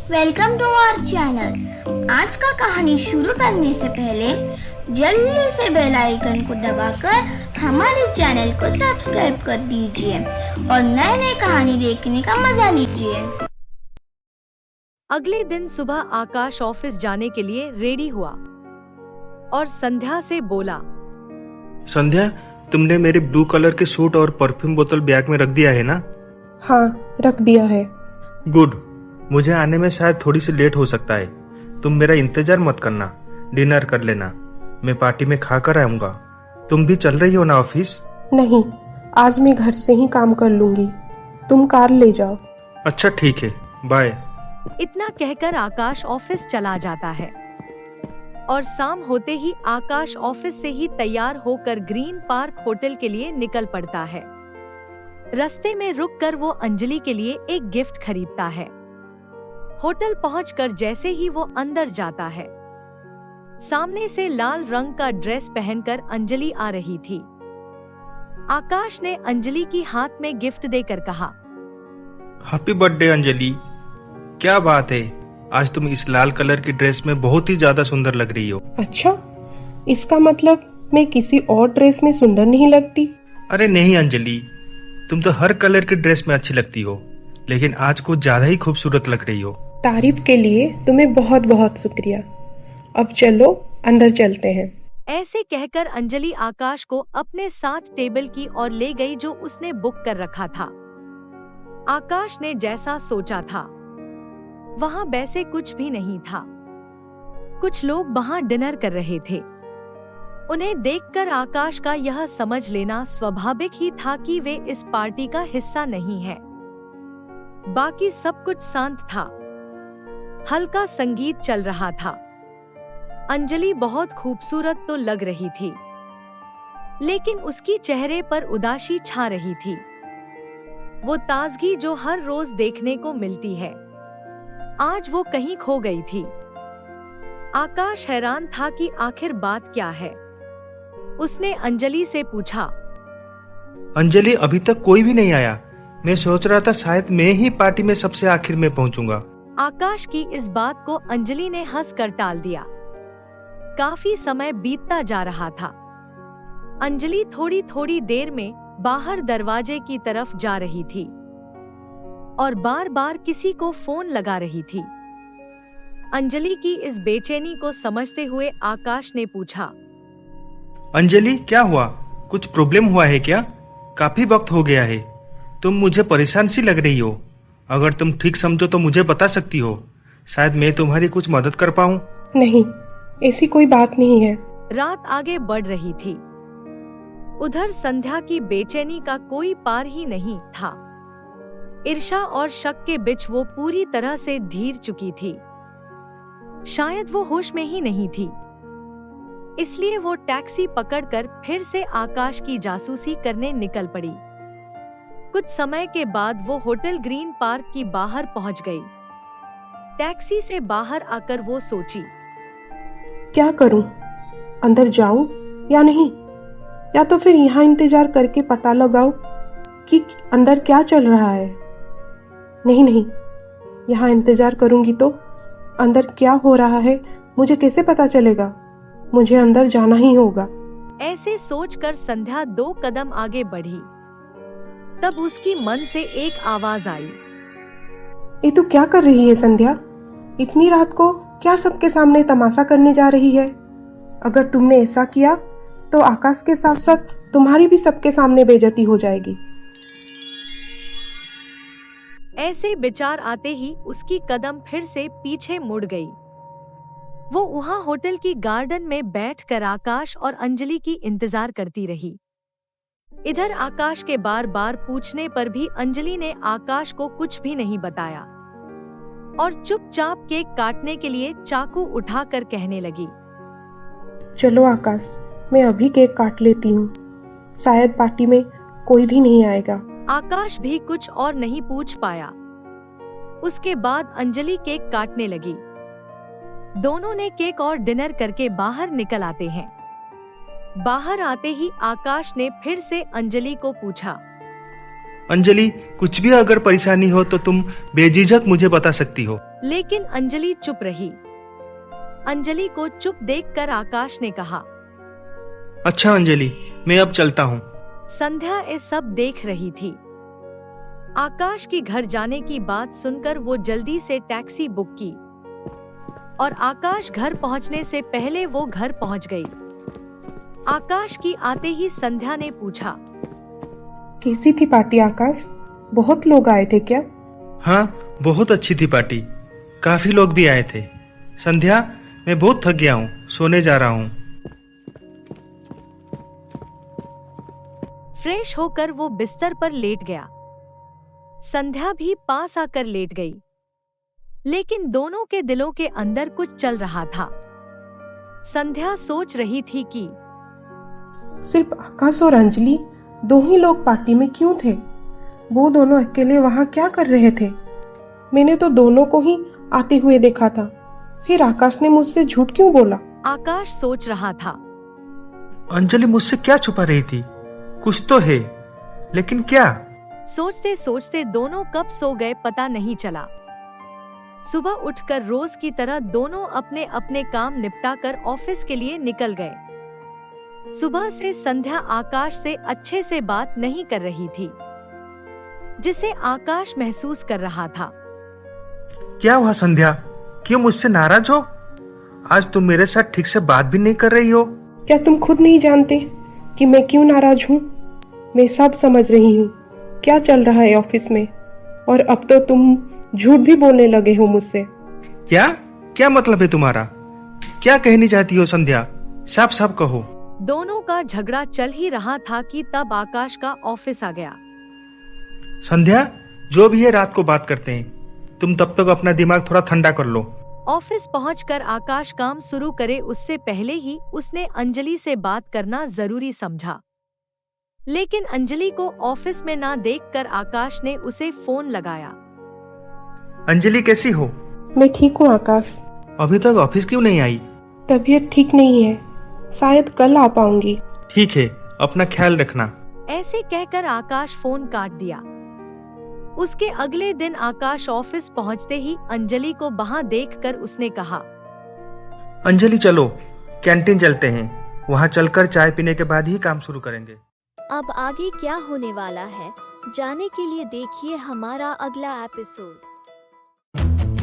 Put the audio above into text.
Welcome to our channel. आज का कहानी शुरू करने से पहले जल्दी से बेल आइकन को दबाकर हमारे चैनल को सब्सक्राइब कर दीजिए और नए नए कहानी देखने का मजा लीजिए। अगले दिन सुबह आकाश ऑफिस जाने के लिए रेडी हुआ और संध्या से बोला, संध्या, तुमने मेरे ब्लू कलर के सूट और परफ्यूम बोतल बैग में रख दिया है ना? हाँ, रख दिया है। गुड। मुझे आने में शायद थोड़ी सी लेट हो सकता है। तुम मेरा इंतजार मत करना, डिनर कर लेना। मैं पार्टी में खा कर आऊंगा। तुम भी चल रही हो ना ऑफिस? नहीं, आज मैं घर से ही काम कर लूंगी। तुम कार ले जाओ। अच्छा ठीक है, बाय। इतना कहकर आकाश ऑफिस चला जाता है और शाम होते ही आकाश ऑफिस से ही तैयार होकर ग्रीन पार्क होटल के लिए निकल पड़ता है। रास्ते में रुककर वो अंजलि के लिए एक गिफ्ट खरीदता है। होटल पहुंचकर जैसे ही वो अंदर जाता है, सामने से लाल रंग का ड्रेस पहनकर अंजलि आ रही थी। आकाश ने अंजलि की हाथ में गिफ्ट देकर कहा, हैप्पी बर्थडे अंजलि। क्या बात है, आज तुम इस लाल कलर की ड्रेस में बहुत ही ज्यादा सुंदर लग रही हो। अच्छा, इसका मतलब मैं किसी और ड्रेस में सुंदर नहीं लगती? अरे नहीं अंजलि, तुम तो हर कलर की ड्रेस में अच्छी लगती हो, लेकिन आज कुछ ज्यादा ही खूबसूरत लग रही हो। तारीफ के लिए तुम्हें बहुत बहुत शुक्रिया। अब चलो अंदर चलते हैं। ऐसे कहकर अंजलि आकाश को अपने साथ टेबल की ओर ले गई जो उसने बुक कर रखा था। आकाश ने जैसा सोचा था वहाँ वैसे कुछ भी नहीं था। कुछ लोग वहाँ डिनर कर रहे थे। उन्हें देखकर आकाश का यह समझ लेना स्वाभाविक ही था कि वे इस पार्टी का हिस्सा नहीं है। बाकी सब कुछ शांत था। हल्का संगीत चल रहा था। अंजलि बहुत खूबसूरत तो लग रही थी, लेकिन उसकी चेहरे पर उदासी छा रही थी। वो ताजगी जो हर रोज देखने को मिलती है, आज वो कहीं खो गई थी। आकाश हैरान था कि आखिर बात क्या है। उसने अंजलि से पूछा, अंजलि, अभी तक कोई भी नहीं आया। मैं सोच रहा था शायद मैं ही पार्टी में सबसे आखिर में पहुंचूंगा। आकाश की इस बात को अंजलि ने हंसकर टाल दिया। काफी समय बीतता जा रहा था। अंजलि थोड़ी थोड़ी देर में बाहर दरवाजे की तरफ जा रही थी और बार बार किसी को फोन लगा रही थी। अंजलि की इस बेचैनी को समझते हुए आकाश ने पूछा, अंजलि, क्या हुआ? कुछ प्रॉब्लम हुआ है क्या? काफी वक्त हो गया है। तुम मुझे परेशान सी लग रही हो। अगर तुम ठीक समझो तो मुझे बता सकती हो, शायद मैं तुम्हारी कुछ मदद कर पाऊं। नहीं, ऐसी कोई बात नहीं है। रात आगे बढ़ रही थी। उधर संध्या की बेचैनी का कोई पार ही नहीं था। ईर्ष्या और शक के बीच वो पूरी तरह से धीर चुकी थी। शायद वो होश में ही नहीं थी, इसलिए वो टैक्सी पकड़कर फिर से आकाश की जासूसी करने निकल पड़ी। कुछ समय के बाद वो होटल ग्रीन पार्क की बाहर पहुंच गई। टैक्सी से बाहर आकर वो सोची, क्या करूं? अंदर जाऊं या नहीं? या तो फिर यहाँ इंतजार करके पता लगाऊं कि अंदर क्या चल रहा है। नहीं, यहाँ इंतजार करूंगी तो अंदर क्या हो रहा है मुझे कैसे पता चलेगा? मुझे अंदर जाना ही होगा। ऐसे सोचकर संध्या 2 कदम आगे बढ़ी। तब उसकी मन से एक आवाज आई, ये तू क्या कर रही है संध्या? इतनी रात को क्या सबके सामने तमाशा करने जा रही है? अगर तुमने ऐसा किया तो आकाश के साथ साथ तुम्हारी भी सबके सामने बेइज्जती हो जाएगी। ऐसे विचार आते ही उसकी कदम फिर से पीछे मुड़ गई। वो वहाँ होटल की गार्डन में बैठकर आकाश और अंजलि की इंतजार करती रही। इधर आकाश के बार बार पूछने पर भी अंजलि ने आकाश को कुछ भी नहीं बताया और चुपचाप केक काटने के लिए चाकू उठाकर कहने लगी, चलो आकाश, मैं अभी केक काट लेती हूँ। शायद पार्टी में कोई भी नहीं आएगा। आकाश भी कुछ और नहीं पूछ पाया। उसके बाद अंजलि केक काटने लगी। दोनों ने केक और डिनर करके बाहर निकल आते हैं। बाहर आते ही आकाश ने फिर से अंजलि को पूछा, अंजलि, कुछ भी अगर परेशानी हो तो तुम बेझिझक मुझे बता सकती हो। लेकिन अंजलि चुप रही। अंजलि को चुप देखकर आकाश ने कहा, अच्छा अंजलि, मैं अब चलता हूँ। संध्या ये सब देख रही थी। आकाश की घर जाने की बात सुनकर वो जल्दी से टैक्सी बुक की और आकाश घर पहुंचने से पहले वो घर पहुंच गई। आकाश की आते ही संध्या ने पूछा, कैसी थी पार्टी आकाश? बहुत लोग आए थे क्या? हाँ, बहुत अच्छी थी पार्टी। काफी लोग भी आए थे। संध्या, मैं बहुत थक गया हूँ, सोने जा रहा हूँ। फ्रेश होकर वो बिस्तर पर लेट गया। संध्या भी पास आकर लेट गई, लेकिन दोनों के दिलों के अंदर कुछ चल रहा था। संध्या सोच रही थी कि सिर्फ आकाश और अंजलि दो ही लोग पार्टी में क्यों थे? वो दोनों अकेले वहां क्या कर रहे थे? मैंने तो दोनों को ही आते हुए देखा था। फिर आकाश ने मुझसे झूठ क्यों बोला? आकाश सोच रहा था। अंजलि मुझसे क्या छुपा रही थी? कुछ तो है, लेकिन क्या? सोचते सोचते दोनों कब सो गए पता नहीं चला। सुबह उठकर रोज की तरह दोनों अपने अपने काम निपटाकर ऑफिस के लिए निकल गए। सुबह से संध्या आकाश से अच्छे से बात नहीं कर रही थी, जिसे आकाश महसूस कर रहा था। क्या हुआ संध्या? क्यों मुझसे नाराज हो? आज तुम मेरे साथ ठीक से बात भी नहीं कर रही हो। क्या तुम खुद नहीं जानते कि मैं क्यों नाराज हूँ? मैं सब समझ रही हूँ क्या चल रहा है ऑफिस में, और अब तो तुम झूठ भी बोलने लगे हो मुझसे। क्या क्या मतलब है तुम्हारा? क्या कहनी चाहती हो संध्या? साफ साफ कहो। दोनों का झगड़ा चल ही रहा था कि तब आकाश का ऑफिस आ गया। संध्या, जो भी है रात को बात करते हैं। तुम तब तक अपना दिमाग थोड़ा ठंडा कर लो। ऑफिस पहुंचकर आकाश काम शुरू करे उससे पहले ही उसने अंजलि से बात करना जरूरी समझा। लेकिन अंजलि को ऑफिस में ना देखकर आकाश ने उसे फोन लगाया। अंजलि कैसी हो? मैं ठीक हूँ आकाश। अभी तक ऑफिस क्यों नहीं आई? तबीयत ठीक नहीं है, शायद कल आ पाऊंगी। ठीक है, अपना ख्याल रखना। ऐसे कहकर आकाश फोन काट दिया। उसके अगले दिन आकाश ऑफिस पहुंचते ही अंजलि को वहां देखकर उसने कहा, अंजलि चलो कैंटीन चलते हैं। वहां चलकर चाय पीने के बाद ही काम शुरू करेंगे। अब आगे क्या होने वाला है, जाने के लिए देखिए हमारा अगला एपिसोड।